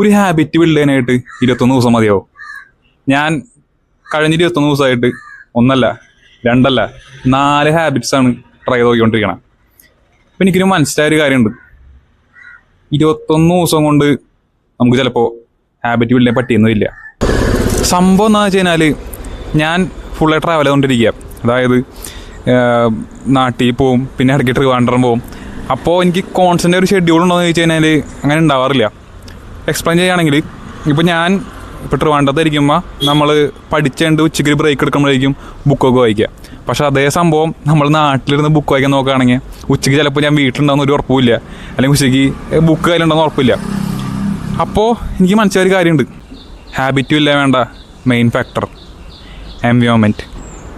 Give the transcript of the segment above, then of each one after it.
ഒരു habit build ചെയ്യാനായിട്ട് 21 ദിവസം മതിയാവും. ഞാൻ കഴിഞ്ഞ 21 ദിവസമായിട്ട് ഒന്നല്ല 2 4 ഹാബിറ്റ്സാണ് ട്രൈ ചെയ്ത് നോക്കിക്കൊണ്ടിരിക്കണം. അപ്പം എനിക്കൊരു മനസ്സിലായൊരു കാര്യമുണ്ട്. 21 ദിവസം കൊണ്ട് നമുക്ക് ചിലപ്പോൾ ഹാബിറ്റ് ബിൽഡ് ചെയ്യാൻ പറ്റിയൊന്നുമില്ല. സംഭവം എന്താണെന്ന് വെച്ച് കഴിഞ്ഞാൽ ഞാൻ ഫുള്ള് ട്രാവൽ ചെയ്തുകൊണ്ടിരിക്കുക. അതായത് നാട്ടിൽ പോവും, പിന്നെ ഇടയ്ക്ക് ട്രിവാൻഡ്രം പോവും. അപ്പോൾ എനിക്ക് കോൺസ്റ്റൻ്റ് ഒരു ഷെഡ്യൂൾ ഉണ്ടോ എന്ന് ചോദിച്ചു കഴിഞ്ഞാൽ അങ്ങനെ ഉണ്ടാവാറില്ല. എക്സ്പ്ലെയിൻ ചെയ്യുകയാണെങ്കിൽ ഇപ്പോൾ ഞാൻ ട്രിവാൻഡ്രത്തായിരിക്കുമ്പോൾ നമ്മൾ പഠിച്ചുകൊണ്ട് ഉച്ചയ്ക്ക് ബ്രേക്ക് എടുക്കുമ്പോഴേക്കും ബുക്കൊക്കെ വായിക്കുക. പക്ഷേ അതേ സംഭവം നമ്മൾ നാട്ടിലിരുന്ന് ബുക്ക് വായിക്കാൻ നോക്കുകയാണെങ്കിൽ ഉച്ചയ്ക്ക് ചിലപ്പോൾ ഞാൻ വീട്ടിലുണ്ടാകുന്ന ഒരു ഉറപ്പില്ല, അല്ലെങ്കിൽ ഉച്ചയ്ക്ക് ബുക്ക് കയ്യിലുണ്ടെന്ന് ഉറപ്പില്ല. അപ്പോൾ എനിക്ക് മനസ്സിലായൊരു കാര്യമുണ്ട്. ഹാബിറ്റും ഇല്ല വേണ്ട മെയിൻ ഫാക്ടർ എൻവയോൺമെൻറ്റ്.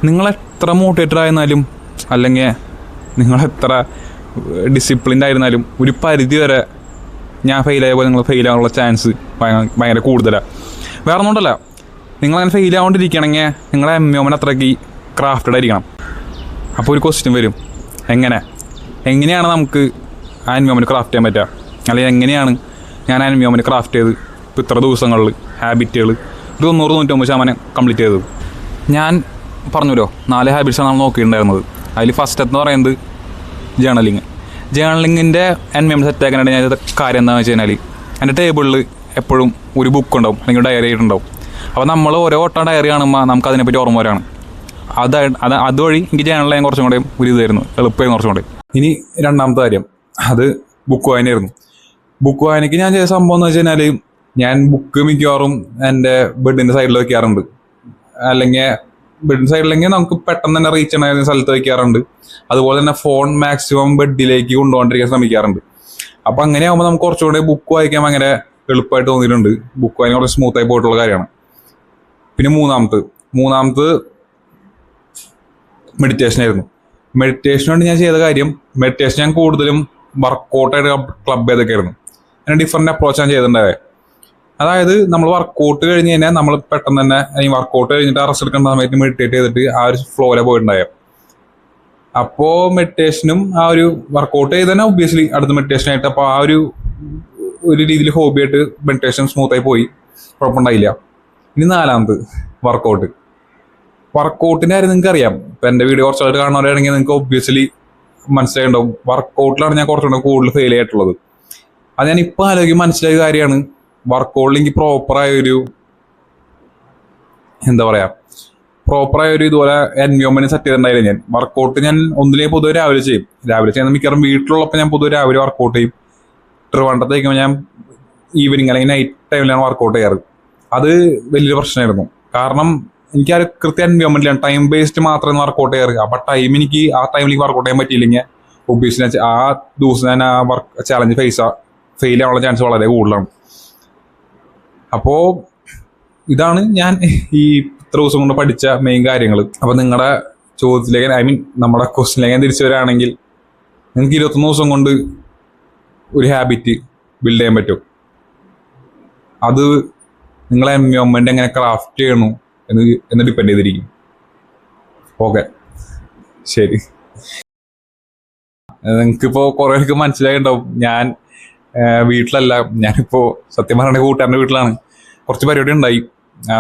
നിങ്ങളെത്ര മോട്ടിവേറ്റഡ് ആയിരുന്നാലും അല്ലെങ്കിൽ നിങ്ങളെത്ര ഡിസിപ്ലിൻഡ് ആയിരുന്നാലും ഒരു പരിധി വരെ ഞാൻ ഫെയിലായപ്പോൾ നിങ്ങൾ ഫെയിലാകാനുള്ള ചാൻസ് ഭയങ്കര കൂടുതലാണ്. വേറെ ഒന്നുകൊണ്ടല്ല, നിങ്ങളങ്ങനെ ഫെയിലാകൊണ്ടിരിക്കുകയാണെങ്കിൽ നിങ്ങളുടെ എൻവയോൺമെൻറ്റ് അത്രയ്ക്ക് ക്രാഫ്റ്റഡ് ആയിരിക്കണം. അപ്പോൾ ഒരു ക്വസ്റ്റ്യൻ വരും, എങ്ങനെയാണ് നമുക്ക് ആ എൻവയോൺമെൻറ്റ് ക്രാഫ്റ്റ് ചെയ്യാൻ പറ്റുക, അല്ലെങ്കിൽ എങ്ങനെയാണ് ഞാൻ ആ എൻവയോൺമെൻറ്റ് ക്രാഫ്റ്റ് ചെയ്ത് ഇപ്പോൾ ഇത്ര ദിവസങ്ങളിൽ ഹാബിറ്റുകൾ ഒരു 90-99% കംപ്ലീറ്റ് ചെയ്തത്. ഞാൻ പറഞ്ഞല്ലോ 4 ഹാബിറ്റ്സാണ് നമ്മൾ നോക്കിയിട്ടുണ്ടായിരുന്നത്. അതിൽ ഫസ്റ്റ് എന്ന് പറയുന്നത് ജേണലിങ്ങിൻ്റെ എൻവയോൺമെൻറ്റ് സെറ്റ് ആക്കാനായിട്ട് ഞാൻ കാര്യം എന്താണെന്ന് വെച്ച് കഴിഞ്ഞാൽ എൻ്റെ ടേബിളിൽ എപ്പോഴും ഒരു ബുക്ക് ഉണ്ടാവും, അല്ലെങ്കിൽ ഡയറി ആയിട്ടുണ്ടാവും. അപ്പോൾ നമ്മൾ ഓരോ വട്ടം ഡയറി കാണുമ്പോൾ നമുക്ക് അതിനെപ്പറ്റി ഓർമ്മ വരാണ്. അതുവഴി എനിക്ക് ജേണൽ ചെയ്യാൻ കുറച്ചും കൂടെ ഒരു ഇതായിരുന്നു, എളുപ്പമായിരുന്നു കുറച്ചും കൂടെ. ഇനി രണ്ടാമത്തെ കാര്യം, അത് ബുക്ക് വായനയായിരുന്നു. ബുക്ക് വായനയ്ക്ക് ഞാൻ ചെയ്ത സംഭവം എന്ന് വെച്ച് കഴിഞ്ഞാൽ ഞാൻ ബുക്ക് മിക്കവാറും എൻ്റെ ബെഡിൻ്റെ സൈഡിൽ വയ്ക്കാറുണ്ട്, അല്ലെങ്കിൽ ബെഡിൻ്റെ സൈഡിലെങ്കിൽ നമുക്ക് പെട്ടെന്ന് തന്നെ റീച്ച് ചെയ്യുന്ന സ്ഥലത്ത് വയ്ക്കാറുണ്ട്. അതുപോലെ തന്നെ ഫോൺ മാക്സിമം ബെഡിലേക്ക് കൊണ്ടുപോകാണ്ടിരിക്കാൻ ശ്രമിക്കാറുണ്ട്. അപ്പം അങ്ങനെയാകുമ്പോൾ നമുക്ക് കുറച്ചുകൂടെ ബുക്ക് വായിക്കാൻ ഭയങ്കര എളുപ്പമായിട്ട് തോന്നിയിട്ടുണ്ട്. ബുക്ക് വായന കുറച്ച് സ്മൂത്തായി പോയിട്ടുള്ള കാര്യമാണ്. പിന്നെ മൂന്നാമത് മെഡിറ്റേഷനായിരുന്നു. മെഡിറ്റേഷൻ കൊണ്ട് ഞാൻ ചെയ്ത കാര്യം, മെഡിറ്റേഷൻ ഞാൻ കൂടുതലും വർക്കൗട്ടായിട്ട് ക്ലബ് ചെയ്തൊക്കെ ആയിരുന്നു. അങ്ങനെ ഡിഫറെൻറ്റ് അപ്രോച്ചാണ് ചെയ്തിട്ടുണ്ടായത്. അതായത് നമ്മൾ വർക്കൗട്ട് കഴിഞ്ഞ് കഴിഞ്ഞാൽ നമ്മൾ പെട്ടെന്ന് തന്നെ വർക്കൗട്ട് കഴിഞ്ഞിട്ട് റെസ്റ്റ് എടുക്കേണ്ട സമയത്ത് മെഡിറ്റേറ്റ് ചെയ്തിട്ട് ആ ഒരു ഫ്ലോയിലെ പോയിട്ടുണ്ടായത്. അപ്പോൾ മെഡിറ്റേഷനും ആ ഒരു വർക്കൗട്ട് ചെയ്ത് തന്നെ ഒബ്വിയസ്ലി അടുത്ത മെഡിറ്റേഷനായിട്ട് അപ്പോൾ ആ ഒരു രീതിയിൽ ഹോബിയായിട്ട് മെഡിറ്റേഷൻ സ്മൂത്തായി പോയി, കുഴപ്പമുണ്ടായില്ല. ഇനി 4ാമത് വർക്കൗട്ടിൻ്റെ കാര്യം നിങ്ങൾക്ക് അറിയാം. ഇപ്പം എൻ്റെ വീഡിയോ കുറച്ചായിട്ട് കാണുന്നവരാണെങ്കിൽ നിങ്ങൾക്ക് ഒബ്വിയസ്ലി മനസ്സിലായിട്ടുണ്ടാവും. വർക്കൗട്ടിലാണ് ഞാൻ കുറച്ചുകൂടെ കൂടുതൽ ഫെയിൽ ആയിട്ടുള്ളത്. അത് ഞാൻ ഇപ്പോൾ ആലോചിക്കും മനസ്സിലായ കാര്യമാണ്. വർക്കൗട്ടിൽ എനിക്ക് പ്രോപ്പറായൊരു ഇതുപോലെ എൻവയോൺമെന്റ് സെറ്റ് ചെയ്തിട്ടുണ്ടായില്ല. ഞാൻ വർക്കൗട്ട് ഞാൻ ഒന്നിലേക്ക് പൊതുവെ രാവിലെ ചെയ്യുന്ന മിക്കവാറും വീട്ടിലുള്ളപ്പോൾ ഞാൻ പൊതുവെ രാവിലെ വർക്കൗട്ട് ചെയ്യും. ട്രിവാൻഡ്രത്തേക്കുമ്പോൾ ഞാൻ ഈവനിങ് അല്ലെങ്കിൽ നൈറ്റ് ടൈമിലാണ് വർക്കൗട്ട് ചെയ്യാറ്. അത് വലിയൊരു പ്രശ്നമായിരുന്നു. കാരണം എനിക്ക് ആ കൃത്യ എൻവയോൺമെന്റിലാണ് ടൈം ബേസ്ഡ് മാത്രമേ വർക്കൗട്ട് ചെയ്യാറ്. അപ്പം എനിക്ക് ആ ടൈമിലേക്ക് വർക്കൗട്ട് ചെയ്യാൻ പറ്റിയില്ലെങ്കിൽ ഒബ്വിയസ്ലി ആ ദിവസം ഞാൻ ആ വർക്ക് ചാലഞ്ച് ഫെയിൽ ആവാനുള്ള ചാൻസ് വളരെ കൂടുതലാണ്. അപ്പോൾ ഇതാണ് ഞാൻ ഈ ഇത്ര ദിവസം കൊണ്ട് പഠിച്ച മെയിൻ കാര്യങ്ങൾ. അപ്പോൾ നിങ്ങളുടെ ചോദ്യത്തിലേക്ക് നമ്മുടെ ക്വസ്റ്റിനിലേക്ക് ഞാൻ തിരിച്ചു വരികയാണെങ്കിൽ, നിങ്ങൾക്ക് 21 ദിവസം കൊണ്ട് ഒരു ഹാബിറ്റ് ബിൽഡ് ചെയ്യാൻ പറ്റും. അത് നിങ്ങളെ എൻവയോൺമെന്റ് എങ്ങനെ ക്രാഫ്റ്റ് ചെയ്യണു എന്ന് ഡിപ്പെൻഡ് ചെയ്തിരിക്കും. ഓക്കെ, ശരി. നിങ്ങൾക്കിപ്പോൾ കുറേ പേർക്ക് മനസ്സിലായിട്ടുണ്ടാവും ഞാൻ വീട്ടിലല്ല, ഞാനിപ്പോൾ സത്യം പറയുകയാണെങ്കിൽ കൂട്ടുകാരൻ്റെ വീട്ടിലാണ്. കുറച്ച് പരിപാടി ഉണ്ടായി.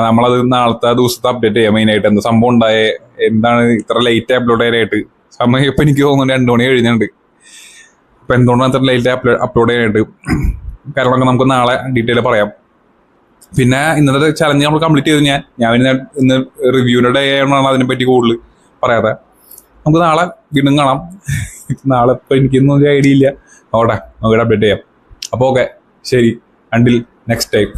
നമ്മളത് നാളത്തെ ദിവസത്തെ അപ്ഡേറ്റ് ചെയ്യാം. മെയിനായിട്ട് എന്താ സംഭവം ഉണ്ടായേ, എന്താണ് ഇത്ര ലേറ്റ് അപ്ലോഡ് ചെയ്യാനായിട്ട് സമയം ഇപ്പം എനിക്ക് തോന്നുന്നു 2 മണി കഴിഞ്ഞിട്ടുണ്ട്. ഇപ്പം എന്തുകൊണ്ടാണ് ഇത്ര ലേറ്റ് അപ്ലോഡ് ചെയ്യാനായിട്ട് കാര്യങ്ങളൊക്കെ നമുക്ക് നാളെ ഡീറ്റെയിൽ പറയാം. പിന്നെ ഇന്നത്തെ ചലഞ്ച് നമ്മൾ കംപ്ലീറ്റ് ചെയ്ത് ഞാൻ ഇന്ന് റിവ്യൂവിൻ്റെ ഡേ ആയതുകൊണ്ടാണ് അതിനെപ്പറ്റി കൂടുതൽ പറയാതെ. നമുക്ക് നാളെ വീണ്ടും കാണാം. നാളെ ഇപ്പം എനിക്കൊന്നും ഒരു ഐഡിയ ഇല്ല. നോട്ടെ, നമുക്ക് അപ്ഡേറ്റ് ചെയ്യാം. അപ്പോൾ ഓക്കെ, ശരി. Until next time.